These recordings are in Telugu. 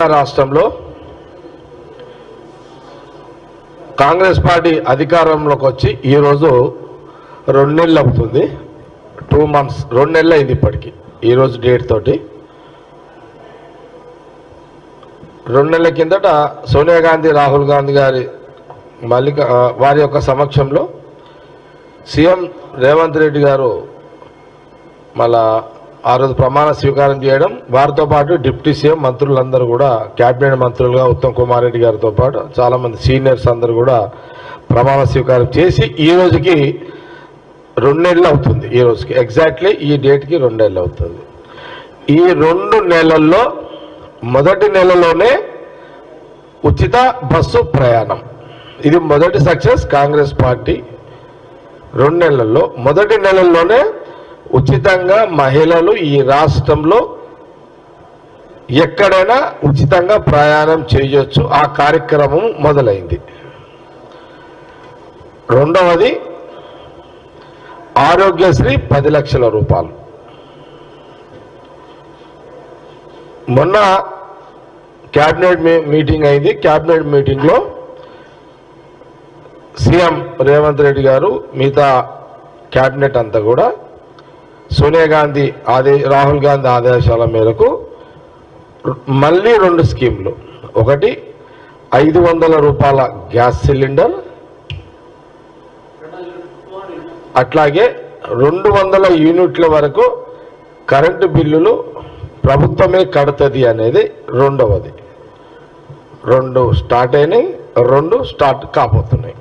రాష్ట్రంలో కాంగ్రెస్ పార్టీ అధికారంలోకి వచ్చి ఈరోజు 2 నెలలు అవుతుంది. 2 months 2 నెలలు అయింది ఇప్పటికి. ఈరోజు డేట్ తోటి 2 నెలల కిందట సోనియా గాంధీ రాహుల్ గాంధీ గారి వారి యొక్క సమక్షంలో సీఎం రేవంత్ రెడ్డి గారు మళ్ళా ఆ రోజు ప్రమాణ స్వీకారం చేయడం, వారితో పాటు డిప్యూటీ సీఎం మంత్రులందరూ కూడా క్యాబినెట్ మంత్రులుగా ఉత్తమ్ కుమార్ రెడ్డి గారితో పాటు చాలామంది సీనియర్స్ అందరూ కూడా ప్రమాణ స్వీకారం చేసి ఈ రోజుకి 2 నెలలు అవుతుంది. ఈ రోజుకి ఎగ్జాక్ట్లీ ఈ డేట్కి 2 నెలలు అవుతుంది. ఈ 2 నెలల్లో మొదటి నెలలోనే ఉచిత బస్సు ప్రయాణం, ఇది మొదటి సక్సెస్ కాంగ్రెస్ పార్టీ. 2 నెలల్లో మొదటి నెలల్లోనే ఉచితంగా మహిళలు ఈ రాష్ట్రంలో ఎక్కడైనా ఉచితంగా ప్రయాణం చేయొచ్చు. ఆ కార్యక్రమం మొదలైంది. రెండవది ఆరోగ్యశ్రీ 10 లక్షల రూపాయలు. మొన్న క్యాబినెట్ మీటింగ్ అయింది. క్యాబినెట్ మీటింగ్లో సీఎం రేవంత్ రెడ్డి గారు మిగతా క్యాబినెట్ అంతా కూడా సోనియా గాంధీ రాహుల్ గాంధీ ఆదేశాల మేరకు మళ్ళీ 2 స్కీములు, ఒకటి 500 రూపాయల గ్యాస్ సిలిండర్, అట్లాగే 200 యూనిట్ల వరకు కరెంటు బిల్లులు ప్రభుత్వమే కడుతుంది అనేది రెండవది. 2 స్టార్ట్ అయినాయి, 2 స్టార్ట్ కాబోతున్నాయి.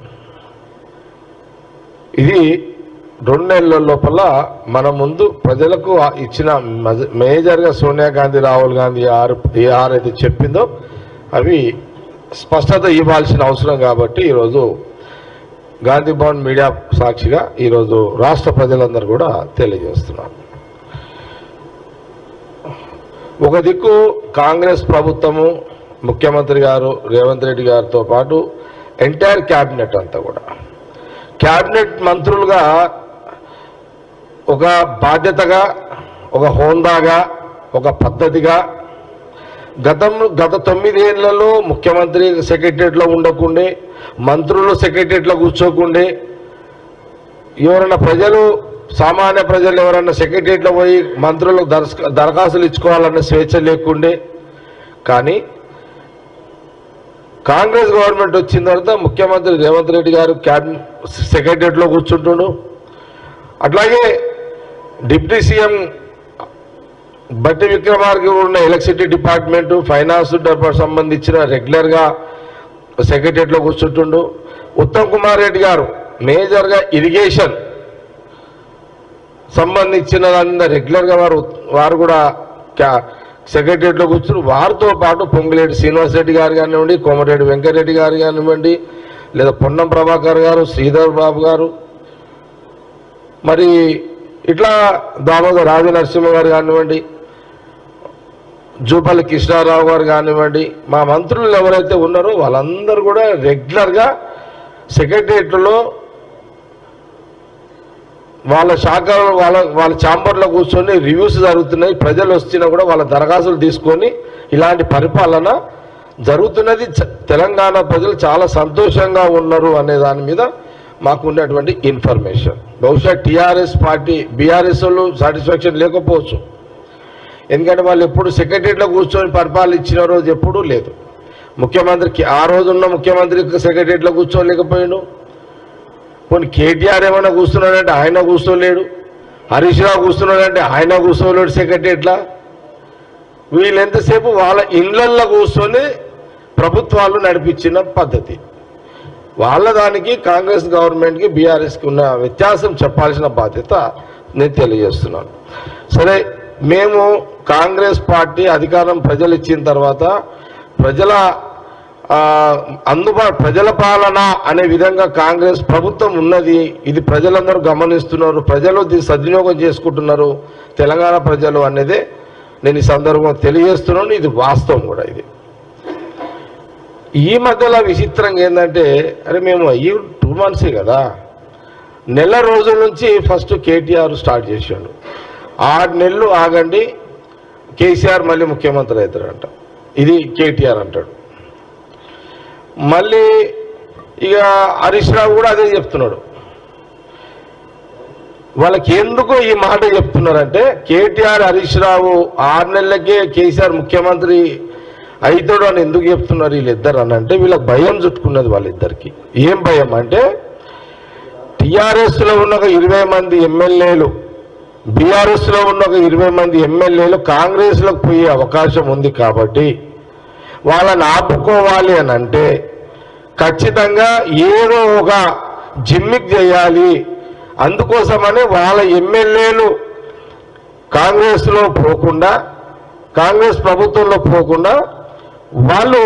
ఇది 2 నెలల లోపల మన ముందు ప్రజలకు ఇచ్చిన మేజర్గా సోనియా గాంధీ రాహుల్ గాంధీ అయితే చెప్పిందో అవి స్పష్టత ఇవ్వాల్సిన అవసరం. కాబట్టి ఈరోజు గాంధీ భవన్ మీడియా సాక్షిగా ఈరోజు రాష్ట్ర ప్రజలందరూ కూడా తెలియజేస్తున్నారు. ఒక దిక్కు కాంగ్రెస్ ప్రభుత్వము, ముఖ్యమంత్రి గారు రేవంత్ రెడ్డి గారితో పాటు ఎంటైర్ క్యాబినెట్ అంతా కూడా క్యాబినెట్ మంత్రులుగా ఒక బాధ్యతగా, ఒక హోందాగా, ఒక పద్ధతిగా గత 9 ఏళ్లలో ముఖ్యమంత్రి సెక్రటరియట్లో ఉండకుండే, మంత్రులు సెక్రటరియట్లో కూర్చోకుండే, ఎవరైనా సామాన్య ప్రజలు ఎవరైనా సెక్రటరియట్లో పోయి మంత్రులకు దరఖాస్తులు ఇచ్చుకోవాలన్న స్వేచ్ఛ లేకుండే. కానీ కాంగ్రెస్ గవర్నమెంట్ వచ్చిన తర్వాత ముఖ్యమంత్రి రేవంత్ రెడ్డి గారు సెక్రటరియట్లో కూర్చుంటుండు. అట్లాగే డిప్యూటీ సీఎం బట్టి విక్రమార్క ఉన్న ఎలక్ట్రిసిటీ డిపార్ట్మెంటు, ఫైనాన్స్ డిపార్ట్మెంట్ సంబంధించిన రెగ్యులర్గా సెక్రటరియట్లో కూర్చుంటుండు. ఉత్తమ్ కుమార్ రెడ్డి గారు మేజర్గా ఇరిగేషన్ సంబంధించిన రెగ్యులర్గా వారు కూడా సెక్రటరియట్లో కూర్చుని, వారితో పాటు పొంగులేటి శ్రీనివాసరెడ్డి గారు కానివ్వండి, కోమటిరెడ్డి వెంకటరెడ్డి గారు కానివ్వండి, లేదా పొన్నం ప్రభాకర్ గారు, శ్రీధర్ బాబు గారు, మరి ఇట్లా దామోదర్ రాజనరసింహ గారు కానివ్వండి, జూపల్లి కృష్ణారావు గారు కానివ్వండి, మా మంత్రులు ఎవరైతే ఉన్నారో వాళ్ళందరూ కూడా రెగ్యులర్గా సెక్రటరియట్లో వాళ్ళ శాఖ వాళ్ళ ఛాంబర్లో కూర్చొని రివ్యూస్ జరుగుతున్నాయి. ప్రజలు వచ్చినా కూడా వాళ్ళ దరఖాస్తులు తీసుకొని ఇలాంటి పరిపాలన జరుగుతున్నది. తెలంగాణ ప్రజలు చాలా సంతోషంగా ఉన్నారు అనే దాని మీద మాకు ఉన్నటువంటి ఇన్ఫర్మేషన్. బహుశా టీఆర్ఎస్ పార్టీ, బీఆర్ఎస్ వాళ్ళు సాటిస్ఫాక్షన్ లేకపోవచ్చు. ఎందుకంటే వాళ్ళు ఎప్పుడు సెక్రటరీలో కూర్చొని పరిపాలన ఇచ్చిన రోజు ఎప్పుడూ లేదు. ముఖ్యమంత్రికి ఆ రోజున్న ముఖ్యమంత్రి సెక్రటరీలో కూర్చోలేకపోయాడు. కొన్ని కేటీఆర్ ఏమైనా కూర్చున్నాడంటే ఆయన కూర్చోలేడు, హరీష్ రావు కూర్చున్నాడంటే ఆయన కూర్చోలేడు సెక్రటరీలో. వీళ్ళు ఎంతసేపు వాళ్ళ ఇళ్లల్లో కూర్చొని ప్రభుత్వాలు నడిపించిన పద్ధతి. వాళ్ళ దానికి కాంగ్రెస్ గవర్నమెంట్కి బీఆర్ఎస్కి ఉన్న వ్యత్యాసం చెప్పాల్సిన బాధ్యత నేను తెలియజేస్తున్నాను. సరే, మేము కాంగ్రెస్ పార్టీ అధికారం ప్రజలు ఇచ్చిన తర్వాత ప్రజల పాలన అనే విధంగా కాంగ్రెస్ ప్రభుత్వం ఉన్నది. ఇది ప్రజలందరూ గమనిస్తున్నారు, ప్రజలు దీన్ని సద్వినియోగం చేసుకుంటున్నారు, తెలంగాణ ప్రజలు అనేదే నేను ఈ సందర్భంగా తెలియజేస్తున్నాను. ఇది వాస్తవం కూడా. ఇది ఈ మధ్యలో విచిత్రంగా ఏంటంటే, మేము 2 months కదా, నెల రోజుల నుంచి ఫస్ట్ కేటీఆర్ స్టార్ట్ చేశాడు. 6 నెలలు ఆగండి, కేసీఆర్ మళ్ళీ ముఖ్యమంత్రి అవుతారంట. ఇది కేటీఆర్ అంటాడు. మళ్ళీ ఇక హరీష్ రావు కూడా అదే చెప్తున్నాడు. వాళ్ళకి ఎందుకు ఈ మాట చెప్తున్నారంటే కేటీఆర్ హరీష్ రావు 6 నెలలకే కేసీఆర్ ముఖ్యమంత్రి అవుతాడు అని ఎందుకు చెప్తున్నారు వీళ్ళిద్దరు అని అంటే వీళ్ళకి భయం చుట్టుకున్నది వాళ్ళిద్దరికి. ఏం భయం అంటే టీఆర్ఎస్లో ఉన్న 20 మంది ఎమ్మెల్యేలు, బీఆర్ఎస్లో ఉన్న 20 మంది ఎమ్మెల్యేలు కాంగ్రెస్లోకి పోయే అవకాశం ఉంది కాబట్టి వాళ్ళని ఆపుకోవాలి అని అంటే ఖచ్చితంగా ఏదో ఒక జిమ్మిక్ చేయాలి. అందుకోసమని వాళ్ళ ఎమ్మెల్యేలు కాంగ్రెస్లో పోకుండా, కాంగ్రెస్ ప్రభుత్వంలో పోకుండా వాళ్ళు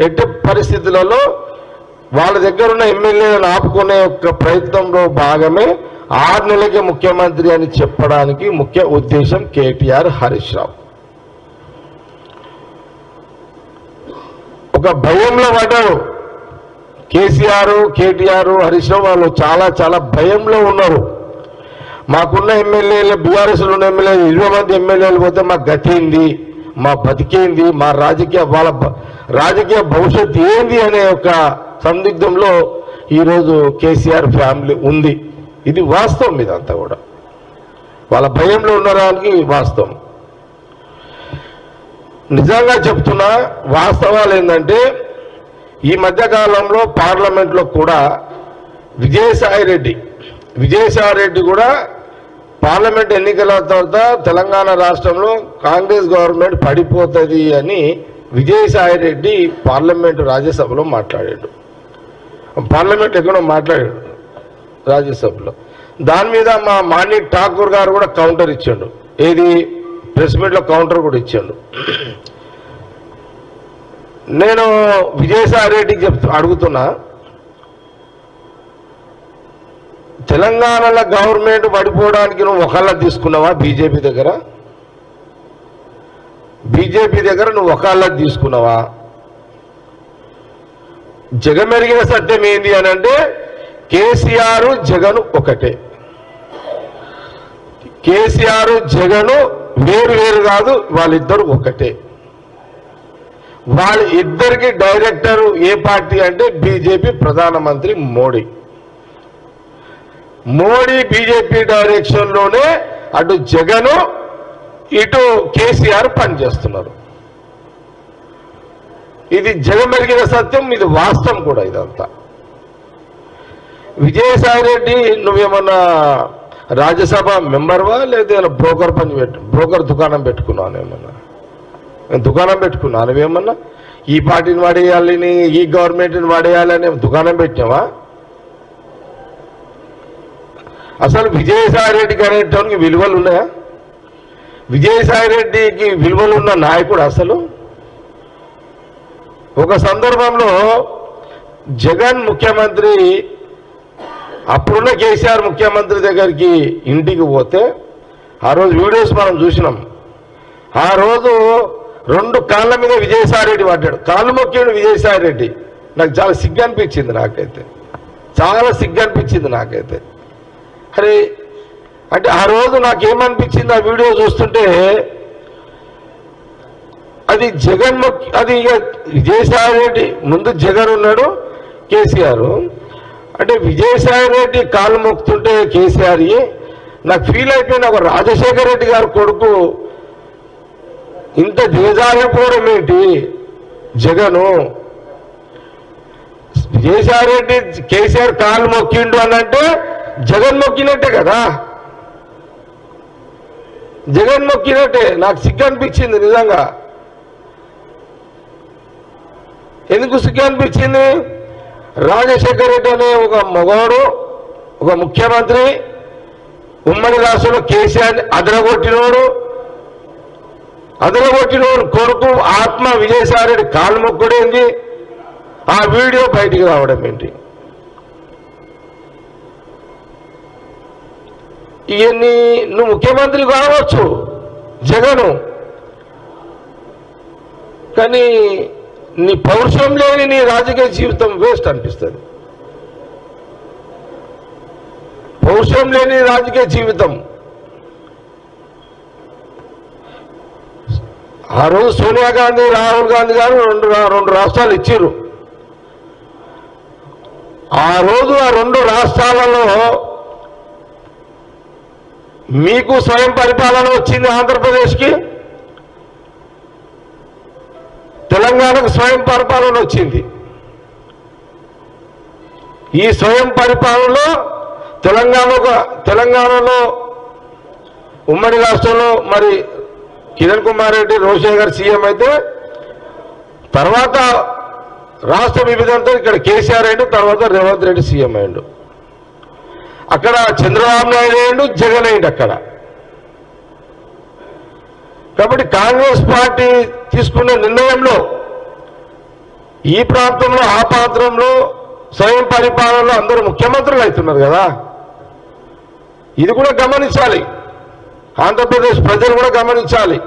ఎట్టి పరిస్థితులలో వాళ్ళ దగ్గర ఉన్న ఎమ్మెల్యేలను ఆపుకునే ఒక ప్రయత్నంలో భాగమే 6 నెలలకే ముఖ్యమంత్రి అని చెప్పడానికి ముఖ్య ఉద్దేశం కేటీఆర్ హరీష్ రావు. ఒక భయంలో పడ్డారు కేసీఆర్, కేటీఆర్, హరీష్ రావు. వాళ్ళు చాలా భయంలో ఉన్నారు. మాకున్న ఎమ్మెల్యేలు, బీఆర్ఎస్లో ఉన్న ఎమ్మెల్యేలు 20 మంది ఎమ్మెల్యేలు పోతే మా గతి ఏంది, మా బతికేంది, మా వాళ్ళ రాజకీయ భవిష్యత్తు ఏంది అనే ఒక సందిగ్ధంలో ఈరోజు కేసీఆర్ ఫ్యామిలీ ఉంది. ఇది వాస్తవం. ఇదంతా కూడా వాళ్ళ భయంలో ఉండడానికి వాస్తవం. నిజంగా చెప్తున్నా వాస్తవాలు ఏంటంటే ఈ మధ్యకాలంలో పార్లమెంట్లో కూడా విజయసాయి రెడ్డి కూడా పార్లమెంట్ ఎన్నికల తర్వాత తెలంగాణ రాష్ట్రంలో కాంగ్రెస్ గవర్నమెంట్ పడిపోతుంది అని విజయసాయి రెడ్డి పార్లమెంటు రాజ్యసభలో మాట్లాడాడు. పార్లమెంట్ ఎక్కడో మాట్లాడాడు రాజ్యసభలో. దాని మీద మా మాణిక్ ఠాకూర్ గారు కూడా కౌంటర్ ఇచ్చాడు. ఏది ప్రెస్ మీట్లో కౌంటర్ కూడా ఇచ్చాడు. నేను విజయసాయి రెడ్డికి అడుగుతున్నా, తెలంగాణలో గవర్నమెంట్ పడిపోవడానికి నువ్వు ఒకళ్ళ తీసుకున్నావా? బీజేపీ దగ్గర నువ్వు ఒకళ్ళ తీసుకున్నావా? జగమెరిగిన సత్యం ఏంది అని అంటే కేసీఆర్ జగన్ ఒకటే. కేసీఆర్ జగన్ వేరు కాదు, వాళ్ళిద్దరు ఒకటే. వాళ్ళ ఇద్దరికి డైరెక్టర్ ఏ పార్టీ అంటే బీజేపీ, ప్రధానమంత్రి మోడీ బీజేపీ డైరెక్షన్లోనే అటు జగన్ ఇటు కేసీఆర్ పనిచేస్తున్నారు. ఇది జగమెరిగిన సత్యం, ఇది వాస్తవం కూడా. ఇదంతా విజయసాయి రెడ్డి నువ్వేమన్నా రాజ్యసభ మెంబర్వా లేదా బ్రోకర్ దుకాణం పెట్టుకున్నావు? ఏమన్నా దుకాణం పెట్టుకున్నావు నువ్వేమన్నా? ఈ పార్టీని వాడేయాలని, ఈ గవర్నమెంట్ని వాడేయాలని దుకాణం పెట్టావా? అసలు విజయసాయి రెడ్డికి అనేటానికి విలువలు ఉన్నాయా? విజయసాయి రెడ్డికి విలువలు ఉన్న నాయకుడు అసలు? ఒక సందర్భంలో జగన్ ముఖ్యమంత్రి, అప్పుడున్న కేసీఆర్ ముఖ్యమంత్రి దగ్గరికి ఇంటికి పోతే ఆ రోజు వీడియోస్ మనం చూసినాం. ఆ రోజు 2 కాళ్ళ మీద విజయసాయి రెడ్డి పడ్డాడు. కాళ్ళు మొక్కాడు విజయసాయి రెడ్డి. నాకు చాలా సిగ్గు అనిపించింది. చాలా సిగ్గు అనిపించింది నాకైతే. అరే అంటే ఆ రోజు నాకేమనిపించింది ఆ వీడియో చూస్తుంటే, అది జగన్ అది ఇక విజయసాయి రెడ్డి ముందు జగన్ ఉన్నాడు, కేసీఆర్. అంటే విజయసాయి రెడ్డి కాళ్ళు మొక్కుతుంటే కేసీఆర్ నాకు ఫీల్ అయిపోయింది. ఒక రాజశేఖర రెడ్డి గారు కొడుకు ఇంత దిగజారిపోవడం ఏంటి జగను? విజయసాయి రెడ్డి కేసీఆర్ కాళ్ళు మొక్కిండు అనంటే జగన్ మొక్కినట్టే కదా, జగన్ మొక్కినట్టే. నాకు సిగ్గు అనిపించింది నిజంగా. ఎందుకు సిగ్గు అనిపించింది? రాజశేఖర రెడ్డి అనే ఒక మగవాడు, ఒక ముఖ్యమంత్రి, ఉమ్మడి రాష్ట్రంలో కేసీఆర్ని అదరగొట్టినోడు కొడుకు ఆత్మ విజయసాయి రెడ్డి కాళ్ళు మొక్కుడేంది? ఆ వీడియో బయటికి రావడం ఏంటి? ఇవన్నీ నువ్వు ముఖ్యమంత్రి కావచ్చు జగను, కానీ నీ పౌరుషం లేని నీ రాజకీయ జీవితం వేస్ట్ అనిపిస్తుంది. పౌరుషం లేని రాజకీయ జీవితం. ఆ రోజు సోనియా గాంధీ రాహుల్ గాంధీ గారు రెండు రాష్ట్రాలు ఇచ్చారు. ఆ రోజు ఆ రెండు రాష్ట్రాలలో మీకు స్వయం పరిపాలన వచ్చింది ఆంధ్రప్రదేశ్కి, తెలంగాణకు స్వయం పరిపాలన వచ్చింది. ఈ స్వయం పరిపాలనలో తెలంగాణలో ఉమ్మడి రాష్ట్రంలో మరి కిరణ్ కుమార్ రెడ్డి రోషయ్య గారు సీఎం అయితే తర్వాత రాష్ట్ర విభజనతో ఇక్కడ కేసీఆర్ అయ్యిండు, తర్వాత రేవంత్ రెడ్డి సీఎం అయ్యిండు. అక్కడ చంద్రబాబు నాయుడు అయ్యిండు, జగన్ అయ్యిండు అక్కడ. కాబట్టి కాంగ్రెస్ పార్టీ తీసుకున్న నిర్ణయంలో ఈ ప్రాంతంలో ఆ ప్రాంతంలో స్వయం పరిపాలనలో అందరూ ముఖ్యమంత్రులు అవుతున్నారు కదా, ఇది కూడా గమనించాలి. ఆంధ్రప్రదేశ్ ప్రజలు కూడా గమనించాలి.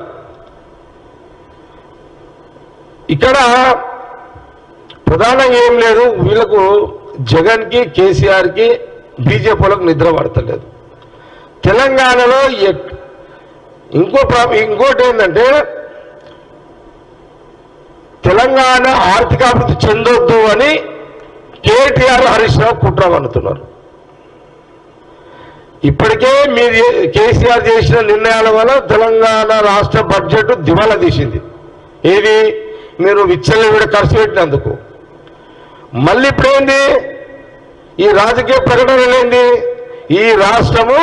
ఇక్కడ ప్రధానంగా ఏం లేదు, వీళ్ళకు జగన్కి కేసీఆర్కి బీజేపీలకు నిద్ర పడతలేదు. తెలంగాణలో ఇంకోటి ఏంటంటే తెలంగాణ ఆర్థికాభివృద్ధి చెందొద్దు అని కేటీఆర్ హరీష్ రావు కుట్ర పన్నుతున్నారు. ఇప్పటికే మీరు కేసీఆర్ చేసిన నిర్ణయాల వల్ల తెలంగాణ రాష్ట్ర బడ్జెట్ దివాలా తీసింది. ఏది మీరు విచ్చలవిడి ఖర్చు పెట్టినందుకు. మళ్ళీ ఇప్పుడేంది ఈ రాజకీయ ప్రకటనలేంది, ఈ రాష్ట్రము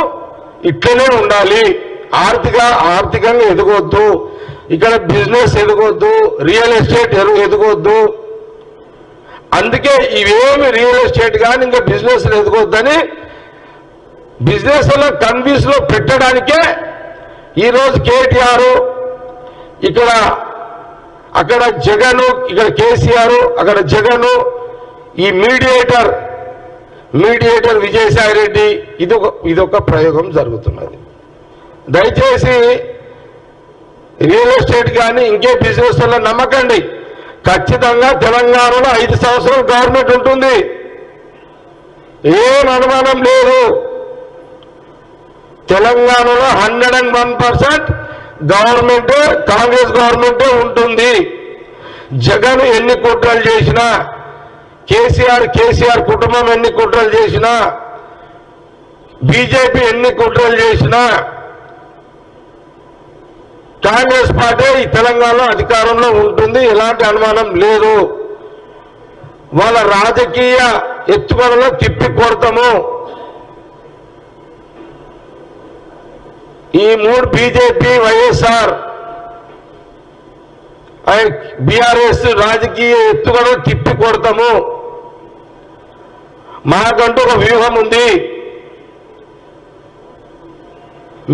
ఇట్లనే ఉండాలి, ఆర్థికంగా ఎదగొద్దు, ఇక్కడ బిజినెస్ ఎదగొద్దు, రియల్ ఎస్టేట్ ఎదగొద్దు, అందుకే ఇవేమి రియల్ ఎస్టేట్ కానీ ఇంకా బిజినెస్ ఎదగొద్దని బిజినెస్ లో కన్ఫ్యూజ్ లో పెట్టడానికే ఈరోజు కేటీఆర్ అక్కడ జగన్, ఇక్కడ కేసీఆర్, అక్కడ జగన్, ఈ మీడియేటర్ విజయసాయి రెడ్డి, ఇదొక ప్రయోగం జరుగుతున్నది. దయచేసి రియల్ ఎస్టేట్ కానీ ఇంకే బిజినెస్ లో నమ్మకండి. ఖచ్చితంగా తెలంగాణలో 5 సంవత్సరాలు గవర్నమెంట్ ఉంటుంది, ఏం అనుమానం లేదు. తెలంగాణలో 101% గవర్నమెంట్ కాంగ్రెస్ గవర్నమెంటే ఉంటుంది. జగన్ ఎన్ని కుట్రలు చేసినా, కేసీఆర్ కుటుంబం ఎన్ని కుట్రలు చేసినా, బీజేపీ ఎన్ని కుట్రలు చేసినా కాంగ్రెస్ పార్టీ ఈ తెలంగాణలో అధికారంలో ఉంటుంది, ఎలాంటి అనుమానం లేదు. వాళ్ళ రాజకీయ ఎత్తుగడలో తిప్పి కొడతాము. ఈ 3 బీజేపీ, వైఎస్ఆర్ బీఆర్ఎస్ రాజకీయ ఎత్తుగడ తిప్పి కొడతాము. మాకంటూ ఒక వ్యూహం ఉంది.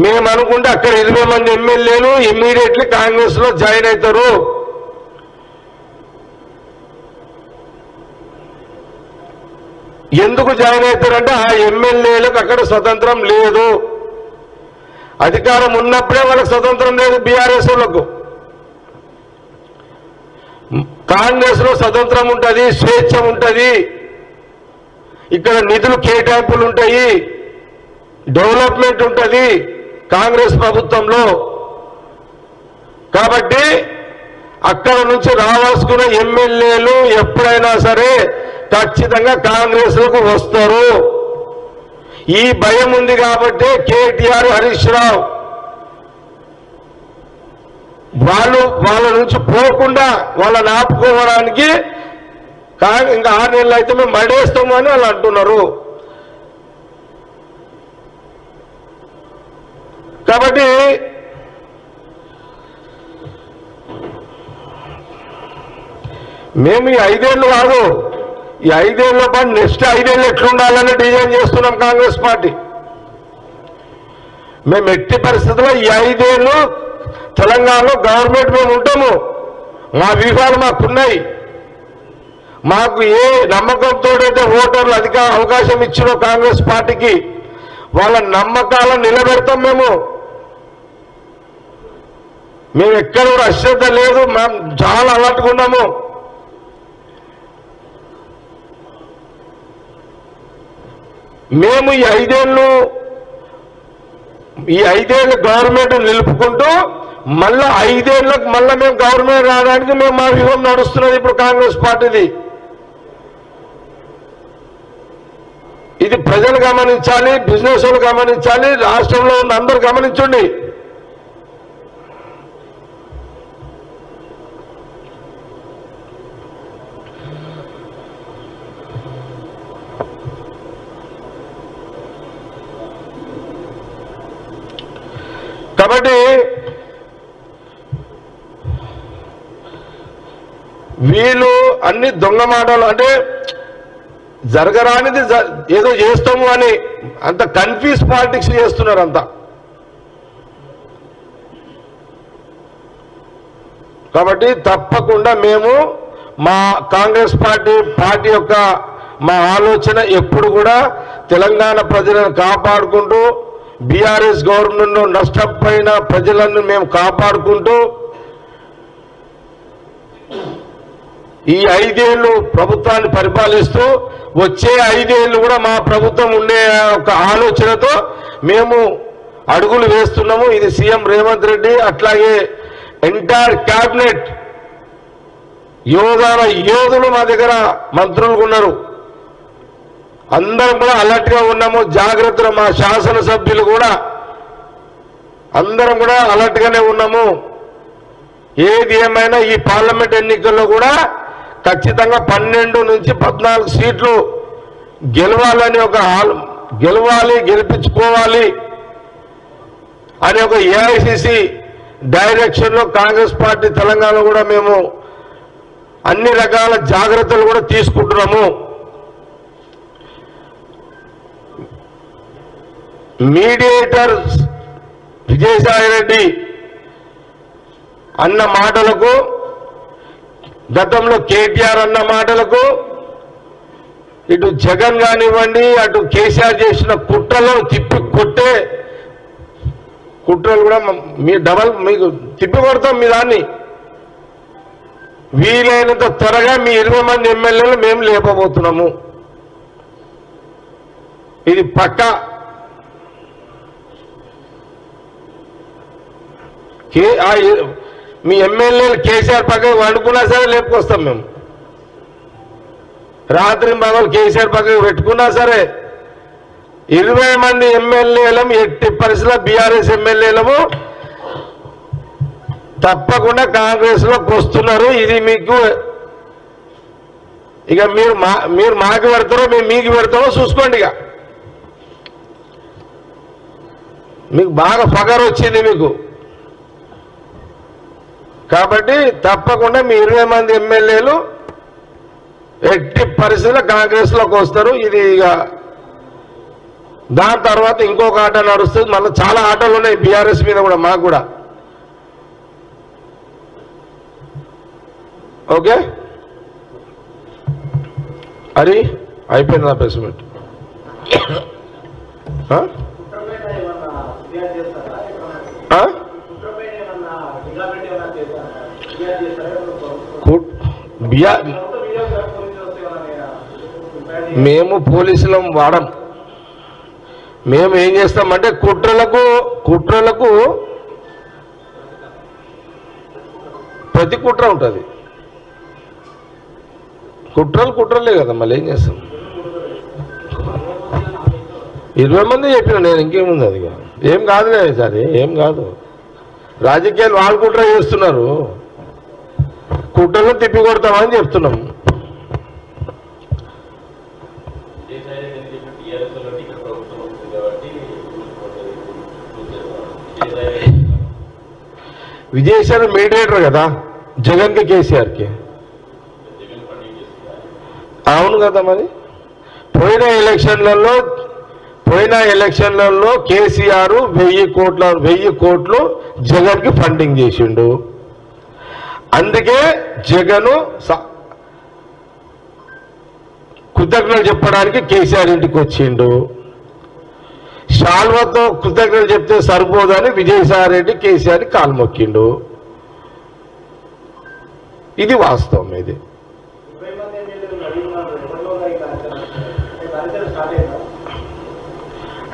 మేము అనుకుంటే అక్కడ 20 మంది ఎమ్మెల్యేలు ఇమ్మీడియట్లీ కాంగ్రెస్ లో జాయిన్ అవుతారు. ఎందుకు జాయిన్ అవుతారంటే ఆ ఎమ్మెల్యేలకు అక్కడ స్వతంత్రం లేదు. అధికారం ఉన్నప్పుడే వాళ్ళకి స్వతంత్రం లేదు. బీఆర్ఎస్ వాళ్ళకు కాంగ్రెస్ లో స్వతంత్రం ఉంటుంది, స్వేచ్ఛ ఉంటుంది, ఇక్కడ నిధులు కేటాయింపులు ఉంటాయి, డెవలప్మెంట్ ఉంటుంది కాంగ్రెస్ ప్రభుత్వంలో. కాబట్టి అక్కడ నుంచి రావాల్సుకున్న ఎమ్మెల్యేలు ఎప్పుడైనా సరే ఖచ్చితంగా కాంగ్రెస్ లకు వస్తారు. ఈ భయం ఉంది కాబట్టి కేటీఆర్, హరీష్ రావు వాళ్ళ నుంచి పోకుండా వాళ్ళని ఆపుకోవడానికి ఇంకా 6 నెలలు అయితే మేము మడేస్తాము అని వాళ్ళు అంటున్నారు. కాబట్టి మేము ఈ 5 ఏళ్ళు కాదు, ఈ 5 ఏళ్ల పాటు నెక్స్ట్ 5 ఏళ్ళు ఎట్లుండాలని డిజైన్ చేస్తున్నాం కాంగ్రెస్ పార్టీ. మేము ఎట్టి పరిస్థితుల్లో ఈ 5 ఏళ్ళు తెలంగాణలో గవర్నమెంట్ మేము ఉంటాము. మా వ్యూహాలు మాకున్నాయి. మాకు ఏ నమ్మకంతో అయితే ఓటర్లు అధిక అవకాశం ఇచ్చినో కాంగ్రెస్ పార్టీకి వాళ్ళ నమ్మకాలను నిలబెడతాం. మేము ఎక్కడ కూడా అశ్రద్ధ లేదు, మేము చాలా అలర్ట్గా ఉన్నాము. మేము ఈ 5 ఏళ్ళు గవర్నమెంట్ నిలుపుకుంటూ మళ్ళా 5 ఏళ్లకు మళ్ళీ మేము గవర్నమెంట్ రావడానికి మేము మా వ్యూహం నడుస్తున్నది ఇప్పుడు కాంగ్రెస్ పార్టీది. ఇది ప్రజలు గమనించాలి, బిజినెస్ వాళ్ళు గమనించాలి, రాష్ట్రంలో ఉన్న అందరూ గమనించండి. కాబట్టి వీళ్ళు అన్ని దొంగ మాటలు, అంటే జరగరానిది ఏదో చేస్తాము అని అంత కన్ఫ్యూజ్ పాలిటిక్స్ చేస్తున్నారు అంతా. కాబట్టి తప్పకుండా మేము మా కాంగ్రెస్ పార్టీ యొక్క మా ఆలోచన ఎప్పుడు కూడా తెలంగాణ ప్రజలను కాపాడుకుంటూ, బీఆర్ఎస్ గవర్నమెంట్ నష్టపోయిన ప్రజలను మేము కాపాడుకుంటూ, ఈ 5 ఏళ్లు ప్రభుత్వాన్ని పరిపాలిస్తూ వచ్చే 5 ఏళ్లు కూడా మా ప్రభుత్వం ఉండే ఒక ఆలోచనతో మేము అడుగులు వేస్తున్నాము. ఇది సీఎం రేవంత్ రెడ్డి, అట్లాగే ఎంటైర్ క్యాబినెట్ యోధులు మా దగ్గర మంత్రులు ఉన్నారు. అందరం కూడా అలర్ట్ గా ఉన్నాము, జాగ్రత్తగా. మా శాసనసభ్యులు కూడా అందరం కూడా అలర్ట్ గానే ఉన్నాము. ఏది ఏమైనా ఈ పార్లమెంట్ ఎన్నికల్లో కూడా ఖచ్చితంగా 12 నుంచి 14 సీట్లు గెలవాలని గెలిపించుకోవాలి అనే ఒక ఏఐసిసి డైరెక్షన్ లో కాంగ్రెస్ పార్టీ తెలంగాణ కూడా మేము అన్ని రకాల జాగ్రత్తలు కూడా తీసుకుంటున్నాము. మీడియేటర్ విజయసాయి రెడ్డి అన్న మాటలకు, గతంలో కేటీఆర్ అన్న మాటలకు, ఇటు జగన్ కానివ్వండి, అటు కేసీఆర్ చేసిన కుట్రలను తిప్పి కొట్టే కుట్రలు కూడా మీకు తిప్పి కొడతాం. మీ దాన్ని వీలైనంత త్వరగా మీ 20 మంది ఎమ్మెల్యేలు మేము లేపబోతున్నాము. ఇది పక్కా. మీ ఎమ్మెల్యేలు కేసీఆర్ పక్కకు వండుకున్నా సరే లేపుకొస్తాం మేము. రాత్రి పగలు కేసీఆర్ పక్కకు పెట్టుకున్నా సరే 20 మంది ఎమ్మెల్యేలము ఎట్టి పరిస్థితుల్లో బీఆర్ఎస్ ఎమ్మెల్యేలము తప్పకుండా కాంగ్రెస్ లోకి వస్తున్నారు. ఇది మీకు ఇక మీరు మాకు పెడతారో మేము మీకు పెడతామో చూసుకోండి. ఇక మీకు బాగా పగరు వచ్చింది మీకు. కాబట్టి తప్పకుండా మీ 20 మంది ఎమ్మెల్యేలు ఎట్టి పరిస్థితుల్లో కాంగ్రెస్ లోకి వస్తారు. ఇది ఇక దాని తర్వాత ఇంకొక ఆట నడుస్తుంది. మళ్ళీ చాలా ఆటలు ఉన్నాయి బీఆర్ఎస్ మీద కూడా, మాకు కూడా. ఓకే, అది అయిపోయింది నా ప్రెస్ మీట్. మేము పోలీసులం వాడం. మేము ఏం చేస్తామంటే కుట్రలకు ప్రతి కుట్ర ఉంటుంది. కుట్రలే కదా, మళ్ళీ ఏం చేస్తాం. 20 మంది చెప్పిన నేను, ఇంకేముంది అది. ఏం కాదులే సార్, ఏం కాదు. రాజకీయాలు వాళ్ళు కుట్ర చేస్తున్నారు, కుట్రలను తిప్పి కొడతామని చెప్తున్నాం. విజయసాయి మీడియేటర్ కదా జగన్ కి కేసీఆర్ కి. అవును కదా. మరి పోయిన ఎలక్షన్లలో కేసీఆర్ 1000 కోట్లు జగన్ కి ఫండింగ్ చేసిండు. అందుకే జగన్ కృతజ్ఞతలు చెప్పడానికి కేసీఆర్ ఇంటికి వచ్చిండు. శాల్వతో కృతజ్ఞతలు చెప్తే సరిపోదని విజయసాయి రెడ్డి కేసీఆర్ కాలు మొక్కిండు. ఇది వాస్తవం. ఇది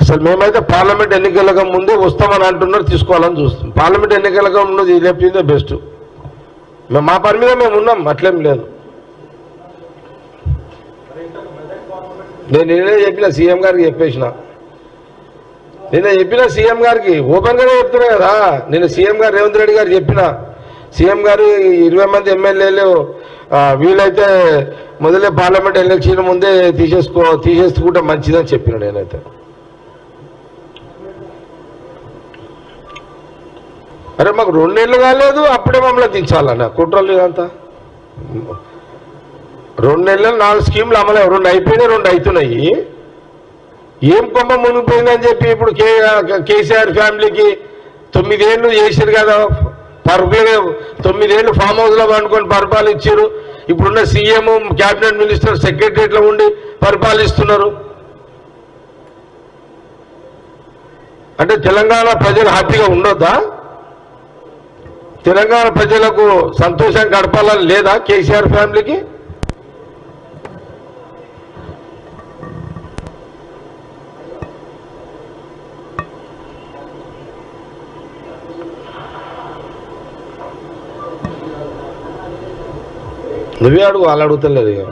అసలు మేమైతే పార్లమెంట్ ఎన్నికలకు ముందే వస్తామని అంటున్నారు, తీసుకోవాలని చూస్తాం. పార్లమెంట్ ఎన్నికలకు ముందు ఇది చెప్పిందే బెస్ట్. మేము మా పని మీద మేము ఉన్నాం, అట్లేం లేదు. నేను నేనే చెప్పిన సీఎం గారికి చెప్పేసిన, నేనే చెప్పిన సీఎం గారికి ఓపెన్గానే చెప్తున్నా కదా. నేను సీఎం గారు రేవంత్ రెడ్డి గారు చెప్పిన, సీఎం గారు 20 మంది ఎమ్మెల్యేలు వీలైతే మొదలే పార్లమెంట్ ఎలక్షన్ ముందే తీసేసుకుంటే మంచిదని చెప్పిన. నేనైతే అరే మాకు 2 నెలలు కాలేదు అప్పుడే మమ్మల్ని దించాలన్న కుట్రలు ఇదంతా. 2 నెలలు 4 స్కీములు అమలు, 2 అయిపోయినాయి, 2 అవుతున్నాయి. ఏం కొమ్మ మునిగిపోయిందని చెప్పి ఇప్పుడు కేసీఆర్ ఫ్యామిలీకి 9 ఏళ్ళు చేశారు కదా, 9 ఏళ్ళు ఫామ్ హౌస్లో పండుకొని పరిపాలించారు. ఇప్పుడున్న సీఎం, క్యాబినెట్ మినిస్టర్ సెక్రటరియట్లో ఉండి పరిపాలిస్తున్నారు. అంటే తెలంగాణ ప్రజలు హ్యాపీగా ఉండొద్దా? తెలంగాణ ప్రజలకు సంతోషం గడపాలని లేదా కేసీఆర్ ఫ్యామిలీకి? నువ్వే అడుగు, వాళ్ళు అడుగుతలేదు. ఇక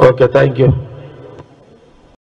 ఓకే, థ్యాంక్ యూ.